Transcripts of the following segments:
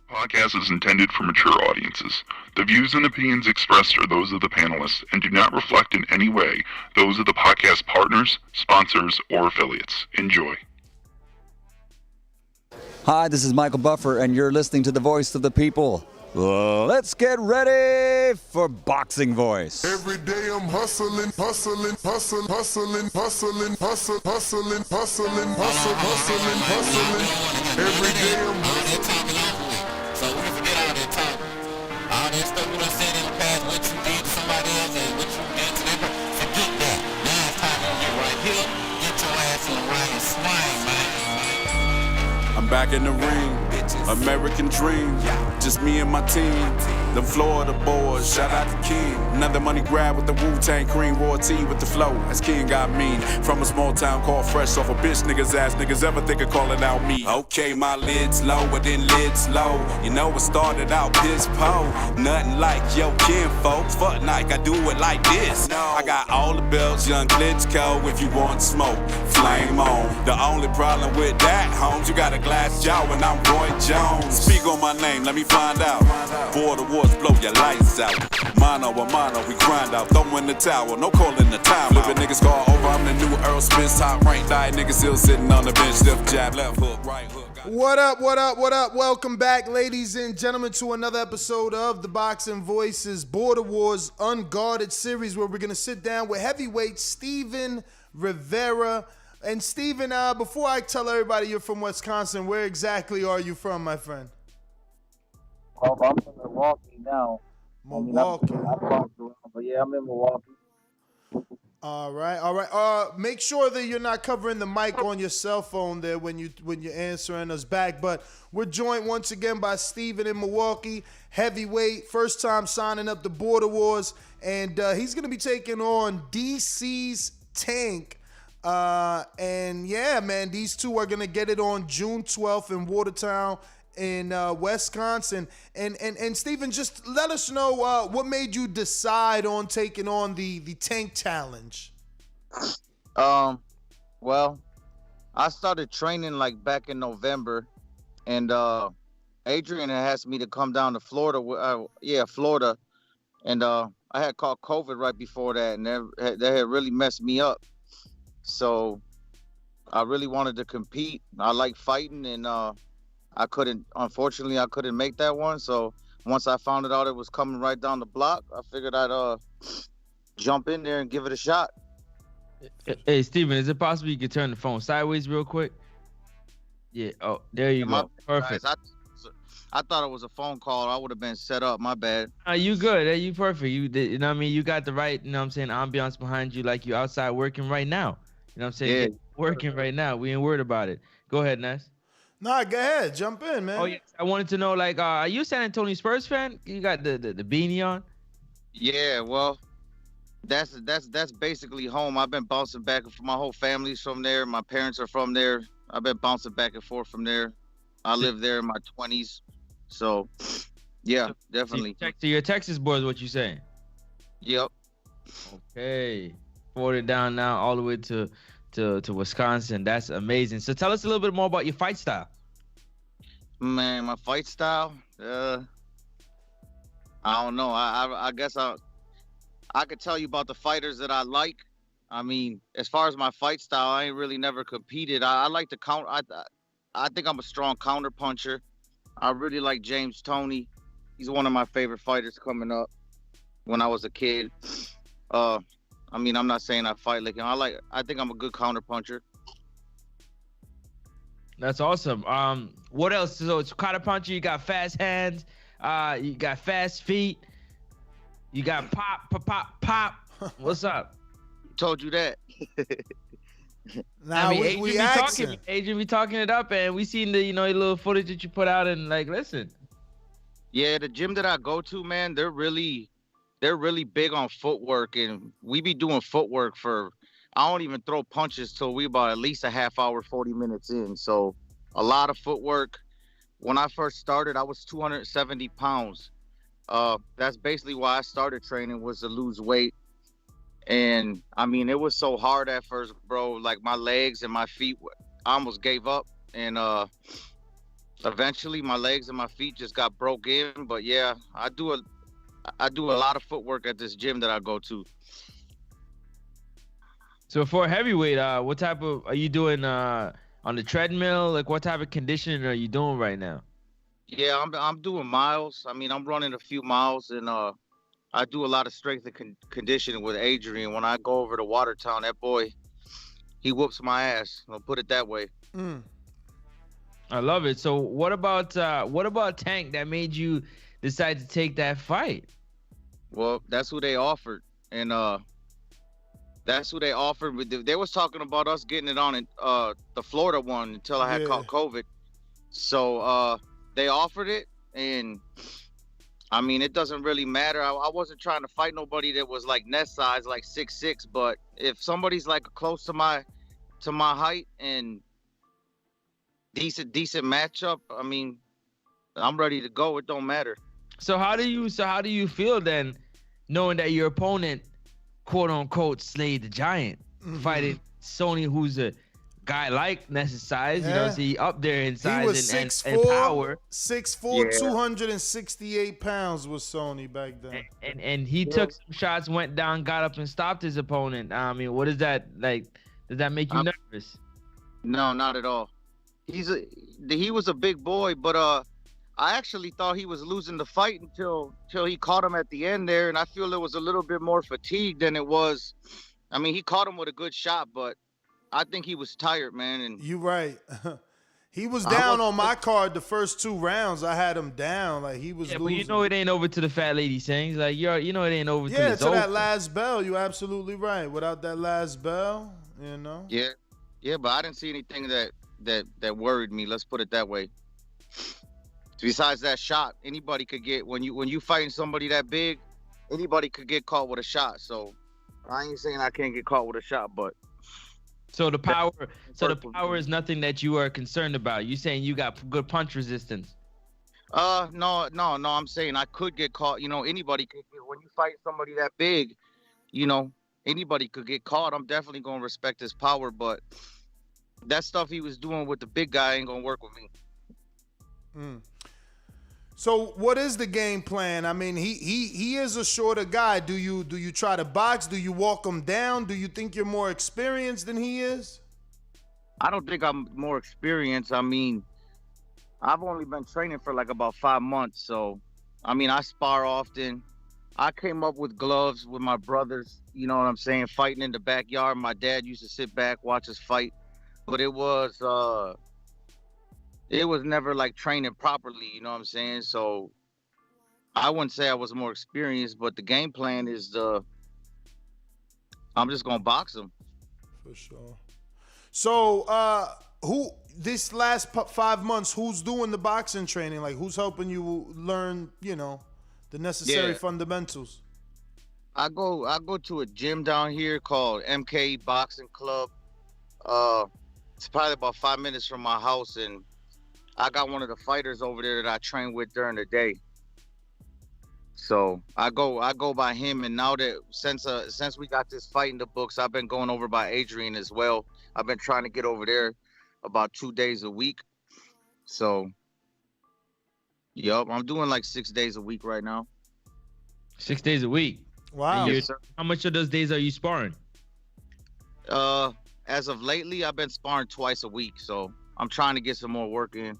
Podcast is intended for mature audiences. The views and opinions expressed are those of the panelists and do not reflect in any way those of the podcast partners, sponsors, or affiliates. Enjoy. Hi, this is Michael Buffer, and you're listening to the voice of the people. Let's get ready for Boxing Voice. Every day I'm hustling, hustling, hustling, hustling, hustling, hustling, hustling, hustling, hustling, hustling. Every day I'm hustling. So we forget all that talk. All that stuff we done said in the past, what you did to somebody else and what you did to them. Forget that. Now it's time to get right here, get your ass in the ring and swing, man. I'm back in the ring, American dream, just me and my team. The Florida boys, shout out to King. Another money grab with the Wu-Tang cream, raw tea with the flow, as King got mean. From a small town called Fresh, off a bitch niggas ass niggas ever think of calling out me. Okay, my lid's low, but then lid's low. You know it started out piss po. Nothing like yo kin folks, fuck Nike, I do it like this. I got all the belts, young Klitschko, if you want smoke, flame on. The only problem with that, homes, you got a glass jaw and I'm Roy Jones. Speak on my name, let me find out. Border wars, blow your lights out. Mano a mano, we grind out. Throw in the towel, no calling the time. Flipping niggas call over, I'm the new Earl Smith. Top rank, die niggas still sitting on the bench. Stiff jab, left hook, right hook. What up, what up, what up? Welcome back, ladies and gentlemen, to another episode of the Boxing Voices Border Wars Unguarded series, where we're going to sit down with heavyweight Steven Rivera. And Steven, before I tell everybody you're from Wisconsin, where exactly are you from, my friend? I'm in Milwaukee now. Milwaukee. I bounced around, but yeah, I'm in Milwaukee. All right. Make sure that you're not covering the mic on your cell phone there when you're answering us back. But we're joined once again by Steven in Milwaukee, heavyweight, first time signing up the Border Wars, and he's gonna be taking on DC's Tank. And yeah, man, these two are gonna get it on June 12th in Watertown in Wisconsin. And Steven, just let us know what made you decide on taking on the Tank Challenge. Well, I started training like back in November, and Adrian had asked me to come down to Florida. Florida, and I had caught COVID right before that, and that had really messed me up. So I really wanted to compete. I like fighting, and unfortunately I couldn't make that one. So once I found out it was coming right down the block, I figured I'd jump in there and give it a shot. Hey, Steven, is it possible you could turn the phone sideways real quick? Yeah. Oh, there you go. Perfect. Guys, I thought it was a phone call. I would have been set up. My bad. You good. Hey, you perfect. You know what I mean? You got the right, you know what I'm saying, ambiance behind you, like you outside working right now. You know what I'm saying? Yeah. Working right now. We ain't worried about it. Go ahead, Ness. Nah, go ahead. Jump in, man. Oh, yes. I wanted to know, like, are you a San Antonio Spurs fan? You got the beanie on? Yeah, well, that's basically home. I've been bouncing back. My whole family's from there. My parents are from there. I've been bouncing back and forth from there. I lived there in my 20s. So, yeah, definitely. So you're a Texas boy is what you saying? Yep. Okay. Forwarded down now all the way to Wisconsin. That's amazing. So tell us a little bit more about your fight style. Man, my fight style, I don't know. I guess I could tell you about the fighters that I like. I mean, as far as my fight style, I ain't really never competed. I like to counter. I think I'm a strong counter puncher. I really like James Toney. He's one of my favorite fighters coming up when I was a kid. I mean, I'm not saying I fight like him. I think I'm a good counter puncher. That's awesome. What else? So it's counter puncher. You got fast hands. You got fast feet. You got pop. What's up? Told you that. Now, Adrian be talking it up, and we seen the little footage that you put out, and like, listen. Yeah, the gym that I go to, man, they're really big on footwork, and we be doing footwork for. I don't even throw punches till we about at least a half hour, 40 minutes in. So a lot of footwork. When I first started, I was 270 pounds. That's basically why I started training, was to lose weight. And I mean, it was so hard at first, bro. Like my legs and my feet, I almost gave up. And eventually my legs and my feet just got broke in. But yeah, I do a lot of footwork at this gym that I go to. So for heavyweight, what type of are you doing on the treadmill? Like what type of conditioning are you doing right now? Yeah, I'm doing miles. I mean, I'm running a few miles, and I do a lot of strength and conditioning with Adrian. When I go over to Watertown, that boy, he whoops my ass. I'll put it that way. I love it. So what about Tank that made you decide to take that fight? Well, that's who they offered, and that's who they offered. They was talking about us getting it on the Florida one until I had caught COVID. So they offered it, and I mean, it doesn't really matter. I wasn't trying to fight nobody that was like Ness size, like 6'6", but if somebody's like close to my height and decent matchup, I mean, I'm ready to go. It don't matter. So how do you feel then, knowing that your opponent, quote unquote, slayed the giant, fighting Sony, who's a guy like Ness's size, you know, see up there in size he was and power. 6'4", 268 pounds was Sony back then. And he took some shots, went down, got up and stopped his opponent. I mean, what is that like? Does that make you nervous? No, not at all. He was a big boy, but I actually thought he was losing the fight until he caught him at the end there, and I feel it was a little bit more fatigued than it was. I mean, he caught him with a good shot, but I think he was tired, man. And you right. He was down on my card the first 2 rounds. I had him down, like he was losing. But you know it ain't over to the fat lady sings. Like you know it ain't over till it's to over. that last bell. You absolutely right. Without that last bell, you know. Yeah, but I didn't see anything that worried me. Let's put it that way. Besides that shot, anybody could get when you fighting somebody that big, anybody could get caught with a shot. So I ain't saying I can't get caught with a shot, but so the power is nothing that you are concerned about. You saying you got good punch resistance? No. I'm saying I could get caught. You know, anybody could get, when you fight somebody that big, you know, anybody could get caught. I'm definitely gonna respect his power, but that stuff he was doing with the big guy ain't gonna work with me. So what is the game plan? I mean, he is a shorter guy. Do you try to box? Do you walk him down? Do you think you're more experienced than he is? I don't think I'm more experienced. I mean, I've only been training for like about 5 months. So, I mean, I spar often. I came up with gloves with my brothers, you know what I'm saying, fighting in the backyard. My dad used to sit back, watch us fight. But it was never like training properly, you know what I'm saying? So I wouldn't say I was more experienced, but the game plan is I'm just gonna box him. For sure. So who this last 5 months, who's doing the boxing training? Like who's helping you learn, you know, the necessary fundamentals? I go to a gym down here called MK Boxing Club. It's probably about 5 minutes from my house, and I got one of the fighters over there that I train with during the day. So I go by him, and now that since we got this fight in the books, I've been going over by Adrian as well. I've been trying to get over there about 2 days a week. So, I'm doing like 6 days a week right now. 6 days a week. Wow. Yes, sir. How much of those days are you sparring? As of lately, I've been sparring twice a week, so I'm trying to get some more work in.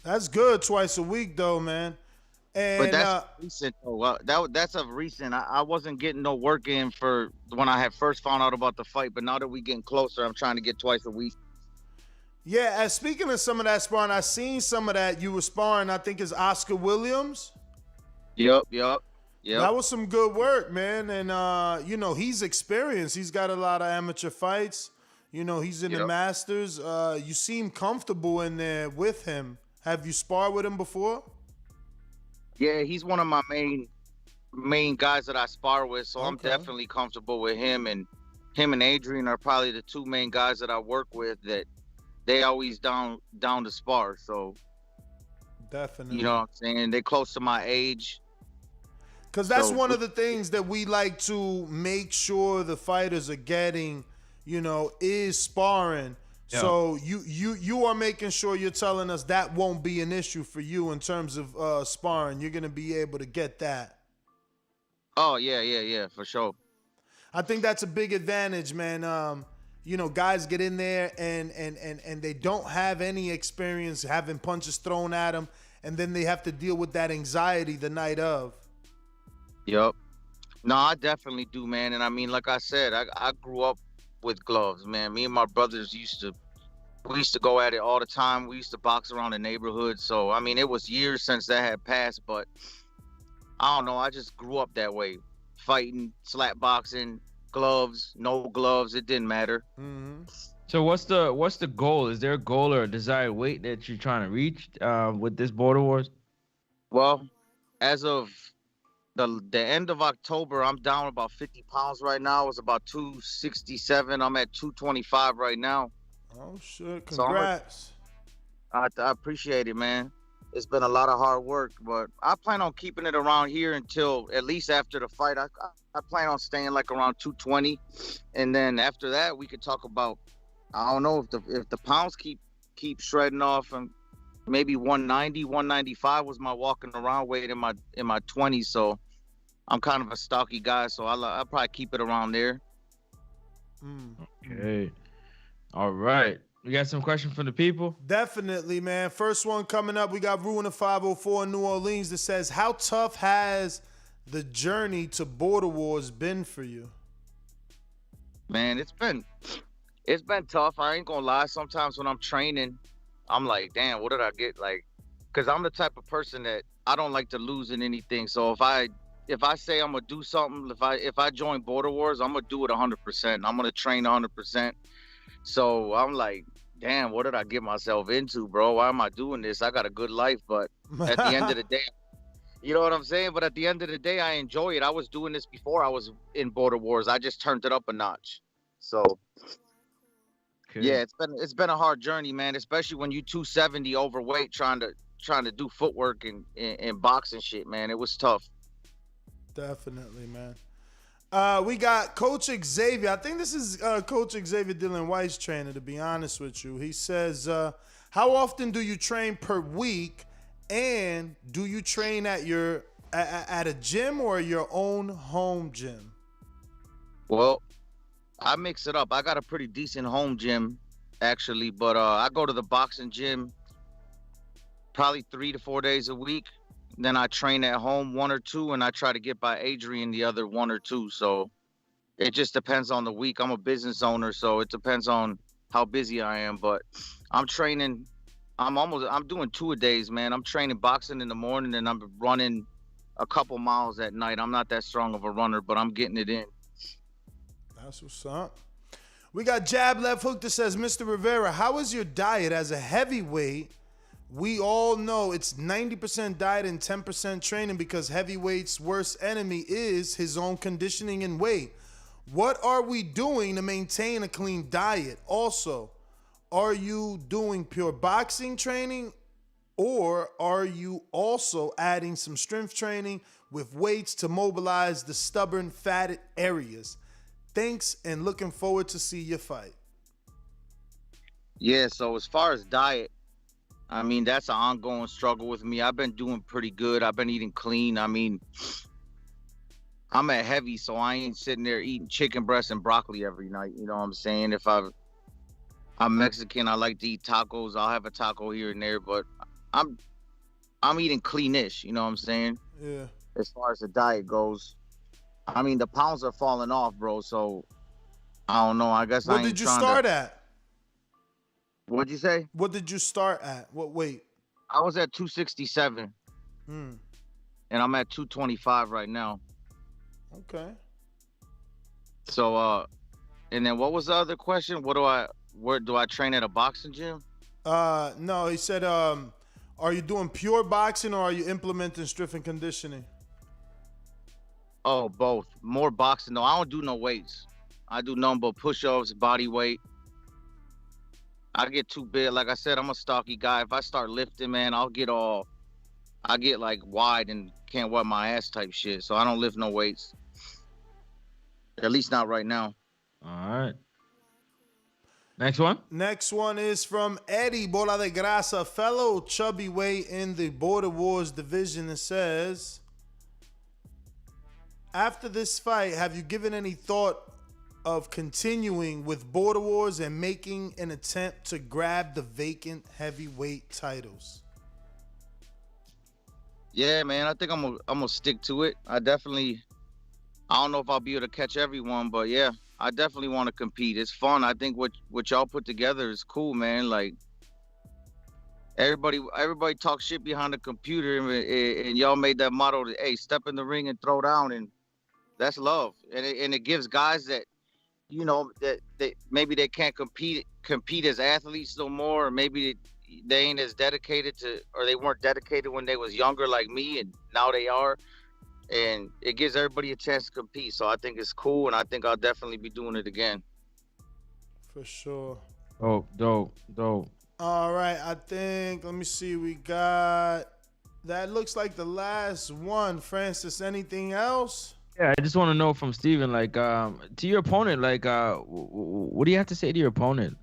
That's good, twice a week though, man. And but that's recent though. That's of recent. I wasn't getting no work in for when I had first found out about the fight, but now that we getting closer, I'm trying to get twice a week. Yeah, and speaking of some of that sparring, I seen some of that you were sparring, I think is Oscar Williams. Yep. That was some good work, man. And you know, he's experienced. He's got a lot of amateur fights. You know, he's in the Masters. You seem comfortable in there with him. Have you sparred with him before? Yeah, he's one of my main guys that I spar with, so I'm definitely comfortable with him. And him and Adrian are probably the 2 main guys that I work with that they always down to spar. So definitely, you know what I'm saying? They close to my age. Because that's one of the things that we like to make sure the fighters are getting, you know, is sparring Yeah. So you are making sure you're telling us that won't be an issue for you in terms of sparring. You're gonna be able to get that. Oh yeah, for sure. I think that's a big advantage, man. You know, guys get in there and they don't have any experience having punches thrown at them, and then they have to deal with that anxiety the night of. Yep. No, I definitely do, man. And I mean, like I said, I grew up with gloves, man. Me and my brothers used to go at it all the time. We used to box around the neighborhood. So I mean, it was years since that had passed, but I don't know. I just grew up that way, fighting, slap boxing, gloves, no gloves. It didn't matter. Mm-hmm. So what's the goal? Is there a goal or a desired weight that you're trying to reach with this Border Wars? Well, as of the end of October, I'm down about 50 pounds right now. It's about 267. I'm at 225 right now. Oh shit! So Congrats. I appreciate it, man. It's been a lot of hard work, but I plan on keeping it around here until at least after the fight. I plan on staying like around 220, and then after that we could talk about. I don't know if the pounds keep shredding off, and maybe 190, 195 was my walking around weight in my 20s. So I'm kind of a stocky guy, so I'll probably keep it around there. Okay. All right. We got some questions from the people. Definitely, man. First one coming up. We got Ruin of 504 in New Orleans that says, "How tough has the journey to Border Wars been for you?" Man, it's been tough. I ain't gonna lie. Sometimes when I'm training, I'm like, damn, what did I get? Like, cause I'm the type of person that I don't like to lose in anything. So if I say I'm gonna do something, if I join Border Wars, I'm gonna do it 100%. I'm gonna train 100%. So I'm like, damn, what did I get myself into, bro? Why am I doing this? I got a good life, but at the end of the day, you know what I'm saying? But at the end of the day, I enjoy it. I was doing this before I was in Border Wars. I just turned it up a notch. So Okay. yeah, it's been a hard journey, man. Especially when you 270 overweight, trying to do footwork and boxing shit, man. It was tough. Definitely, man. We got Coach Xavier. I think this is Coach Xavier Dylan White's trainer, to be honest with you. He says, how often do you train per week? And do you train at a gym or your own home gym? Well, I mix it up. I got a pretty decent home gym, actually, but I go to the boxing gym probably 3 to 4 days a week. Then I train at home 1 or 2, and I try to get by Adrian the other 1 or 2. So it just depends on the week. I'm a business owner, so it depends on how busy I am. But I'm training. I'm doing 2 a days, man. I'm training boxing in the morning, and I'm running a couple miles at night. I'm not that strong of a runner, but I'm getting it in. That's what's up. We got Jab Left Hook that says, Mr. Rivera, how is your diet as a heavyweight? We all know it's 90% diet and 10% training because heavyweight's worst enemy is his own conditioning and weight. What are we doing to maintain a clean diet? Also, are you doing pure boxing training, or are you also adding some strength training with weights to mobilize the stubborn, fatted areas? Thanks, and looking forward to see your fight. Yeah, so as far as diet, I mean, that's an ongoing struggle with me. I've been doing pretty good. I've been eating clean. I mean, I'm at heavy, so I ain't sitting there eating chicken breast and broccoli every night. You know what I'm saying? If I'm Mexican, I like to eat tacos. I'll have a taco here and there, but I'm eating cleanish. You know what I'm saying? Yeah. As far as the diet goes, I mean, the pounds are falling off, bro. So I don't know. I guess What did you start at? What'd you say? What did you start at? What weight? I was at 267, and I'm at 225 right now. Okay. So, and then what was the other question? Where do I train at a boxing gym? No, he said, are you doing pure boxing or are you implementing strength and conditioning? Oh, both. More boxing. No, I don't do no weights. I do nothing but push-ups, body weight. I get too big. Like I said, I'm a stocky guy. If I start lifting, man, I get like wide and can't wipe my ass type shit. So I don't lift no weights. At least not right now. All right. Next one. Next one is from Eddie Bola de Grasa, fellow chubby weight in the Border Wars division. It says, after this fight, have you given any thought of continuing with Border Wars and making an attempt to grab the vacant heavyweight titles? Yeah, man, I think I'm gonna stick to it. I don't know if I'll be able to catch everyone, but yeah, I definitely want to compete. It's fun. I think what y'all put together is cool, man. Like everybody talks shit behind the computer, and y'all made that motto that, hey, step in the ring and throw down, and that's love. And it gives guys that, you know, that maybe they can't compete as athletes no more, or maybe they ain't as dedicated to, or they weren't dedicated when they was younger like me, and now they are. And it gives everybody a chance to compete. So I think it's cool, and I think I'll definitely be doing it again. For sure. Oh, dope. All right, I think, let me see, we got, that looks like the last one. Francis, anything else? Yeah, I just want to know from Steven, like, to your opponent, like, what do you have to say to your opponent?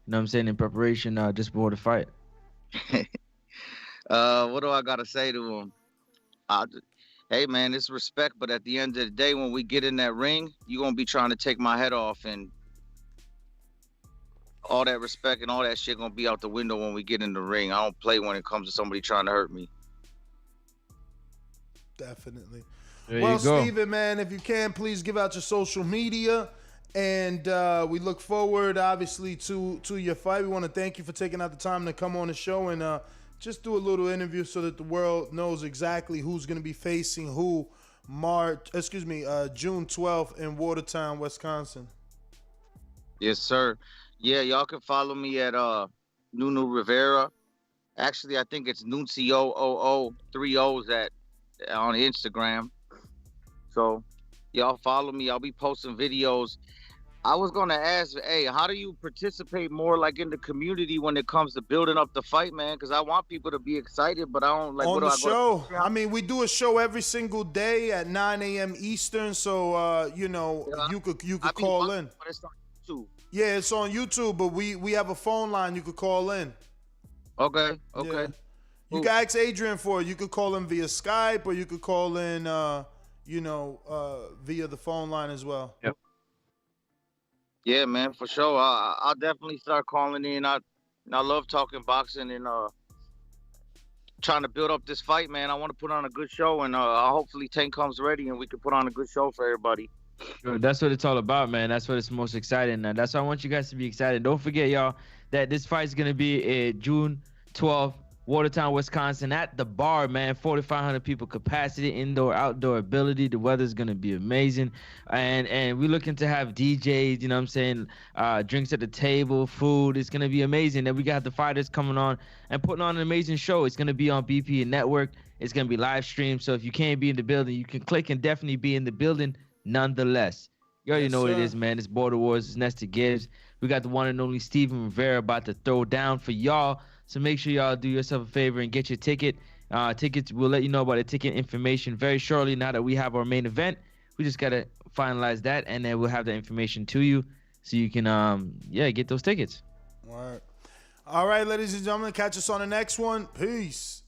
You know what I'm saying, in preparation, just before the fight? What do I got to say to him? Hey, man, it's respect, but at the end of the day, when we get in that ring, you're going to be trying to take my head off, and all that respect and all that shit going to be out the window when we get in the ring. I don't play when it comes to somebody trying to hurt me. Definitely. There Well, you go. Steven, man, if you can, please give out your social media. And we look forward, obviously, to your fight. We want to thank you for taking out the time to come on the show and just do a little interview so that the world knows exactly who's going to be facing who June 12th in Watertown, Wisconsin. Yes, sir. Yeah, y'all can follow me at Nunu Rivera. Actually, I think it's Nuncio00, 3 O's on Instagram. So y'all follow me. I'll be posting videos. I was going to ask, hey, how do you participate more like in the community when it comes to building up the fight, man? Because I want people to be excited, but I don't like. On what the do I show, go? I mean, we do a show every single day at 9 a.m. Eastern. So, you could call in. But it's on YouTube. Yeah, it's on YouTube, but we have a phone line you could call in. Okay. Yeah. You Cool. can ask Adrian for it. You could call in via Skype, or you could call in, via the phone line as well. Yep. Yeah, man, for sure. I'll definitely start calling in. I love talking boxing and trying to build up this fight, man. I want to put on a good show, and hopefully Tank comes ready and we can put on a good show for everybody. Sure, that's what it's all about, man. That's what it's most exciting. And that's why I want you guys to be excited. Don't forget, y'all, that this fight is going to be June 12th, Watertown, Wisconsin, at the bar, man. 4,500 people capacity, indoor, outdoor ability. The weather's going to be amazing. And we're looking to have DJs, you know what I'm saying, drinks at the table, food. It's going to be amazing. Then we got the fighters coming on and putting on an amazing show. It's going to be on BP Network. It's going to be live streamed. So if you can't be in the building, you can click and definitely be in the building nonetheless. You already know what it is, man. It's Border Wars. It's Nestor Gibbs. We got the one and only Steven Rivera about to throw down for y'all. So make sure y'all do yourself a favor and get your ticket. Tickets, we'll let you know about the ticket information very shortly now that we have our main event. We just got to finalize that, and then we'll have the information to you so you can, get those tickets. All right, ladies and gentlemen, catch us on the next one. Peace.